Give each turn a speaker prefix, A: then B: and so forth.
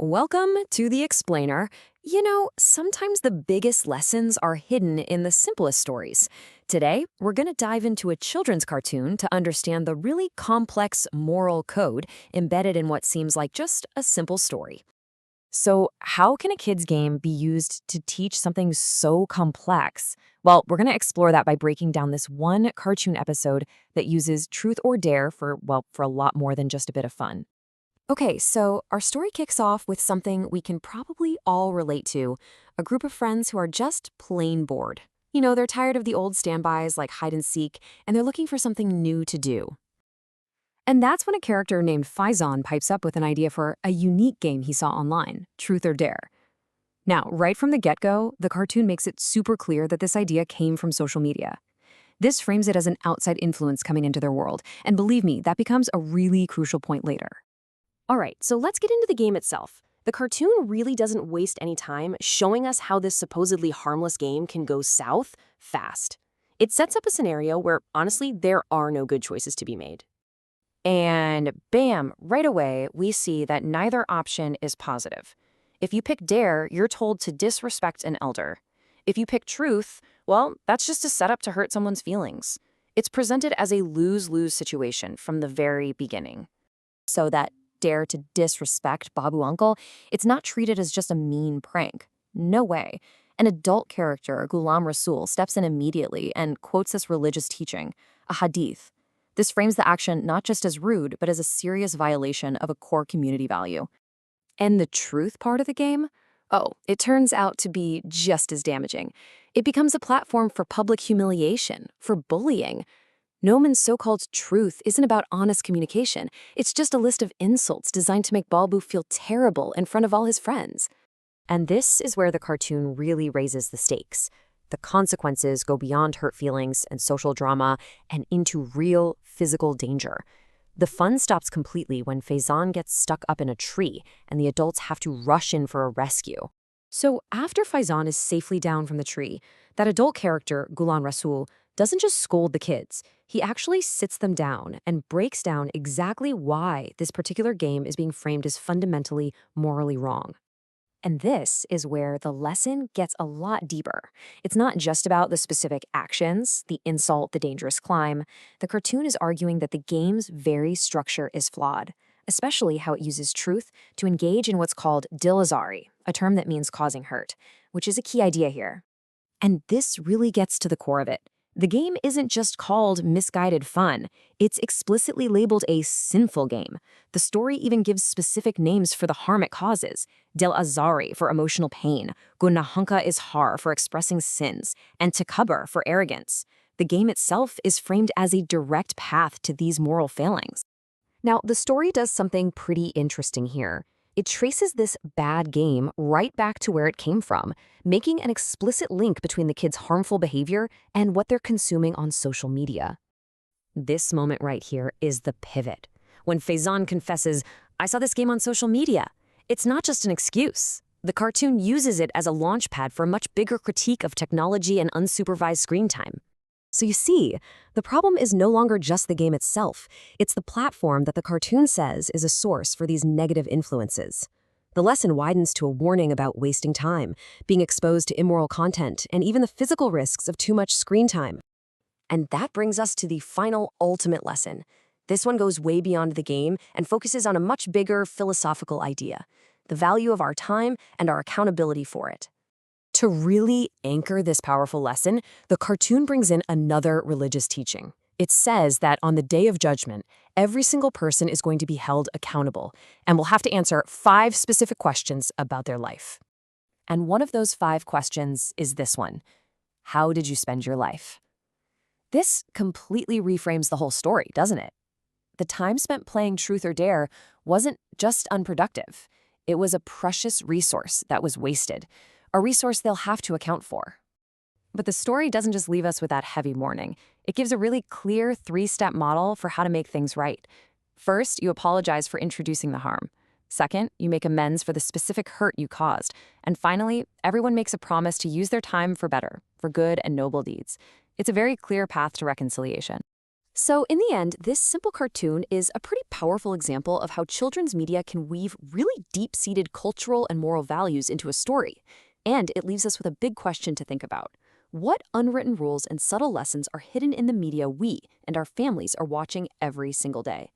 A: Welcome to The Explainer. Sometimes the biggest lessons are hidden in the simplest stories. Today, we're going to dive into a children's cartoon to understand the really complex moral code embedded in what seems like just a simple story. So, how can a kid's game be used to teach something so complex? Well, we're going to explore that by breaking down this one cartoon episode that uses truth or dare for a lot more than just a bit of fun. Okay, so our story kicks off with something we can probably all relate to, a group of friends who are just plain bored. They're tired of the old standbys like hide and seek, and they're looking for something new to do. And that's when a character named Faizan pipes up with an idea for a unique game he saw online, Truth or Dare. Now, right from the get-go, the cartoon makes it super clear that this idea came from social media. This frames it as an outside influence coming into their world, and believe me, that becomes a really crucial point later.
B: All right, so let's get into the game itself. The cartoon really doesn't waste any time showing us how this supposedly harmless game can go south fast. It sets up a scenario where, honestly, there are no good choices to be made.
A: And bam, right away, we see that neither option is positive. If you pick dare, you're told to disrespect an elder. If you pick truth, well, that's just a setup to hurt someone's feelings. It's presented as a lose-lose situation from the very beginning. So that dare to disrespect Babu Uncle, it's not treated as just a mean prank. No way. An adult character, Ghulam Rasul, steps in immediately and quotes this religious teaching, a hadith. This frames the action not just as rude, but as a serious violation of a core community value. And the truth part of the game? Oh, it turns out to be just as damaging. It becomes a platform for public humiliation, for bullying. Noman's so-called truth isn't about honest communication. It's just a list of insults designed to make Balbu feel terrible in front of all his friends. And this is where the cartoon really raises the stakes. The consequences go beyond hurt feelings and social drama and into real physical danger. The fun stops completely when Faizan gets stuck up in a tree and the adults have to rush in for a rescue. So after Faizan is safely down from the tree, that adult character, Ghulam Rasul, doesn't just scold the kids. He actually sits them down and breaks down exactly why this particular game is being framed as fundamentally morally wrong. And this is where the lesson gets a lot deeper. It's not just about the specific actions, the insult, the dangerous climb. The cartoon is arguing that the game's very structure is flawed, especially how it uses truth to engage in what's called dilazari, a term that means causing hurt, which is a key idea here. And this really gets to the core of it. The game isn't just called misguided fun. It's explicitly labeled a sinful game. The story even gives specific names for the harm it causes. Del Azari for emotional pain, Gunahanka is har for expressing sins, and Takabur for arrogance. The game itself is framed as a direct path to these moral failings. Now, the story does something pretty interesting here. It traces this bad game right back to where it came from, making an explicit link between the kids' harmful behavior and what they're consuming on social media. This moment right here is the pivot. When Faizan confesses, "I saw this game on social media," it's not just an excuse. The cartoon uses it as a launchpad for a much bigger critique of technology and unsupervised screen time. So you see, the problem is no longer just the game itself. It's the platform that the cartoon says is a source for these negative influences. The lesson widens to a warning about wasting time, being exposed to immoral content, and even the physical risks of too much screen time. And that brings us to the final, ultimate lesson. This one goes way beyond the game and focuses on a much bigger philosophical idea, the value of our time and our accountability for it. To really anchor this powerful lesson, the cartoon brings in another religious teaching. It says that on the day of judgment, every single person is going to be held accountable and will have to answer 5 specific questions about their life. And one of those 5 questions is this one: how did you spend your life? This completely reframes the whole story, doesn't it? The time spent playing Truth or Dare wasn't just unproductive. It was a precious resource that was wasted, a resource they'll have to account for. But the story doesn't just leave us with that heavy warning. It gives a really clear 3-step model for how to make things right. First, you apologize for introducing the harm. Second, you make amends for the specific hurt you caused. And finally, everyone makes a promise to use their time for better, for good and noble deeds. It's a very clear path to reconciliation.
B: So, in the end, this simple cartoon is a pretty powerful example of how children's media can weave really deep seated cultural and moral values into a story. And it leaves us with a big question to think about. What unwritten rules and subtle lessons are hidden in the media we and our families are watching every single day?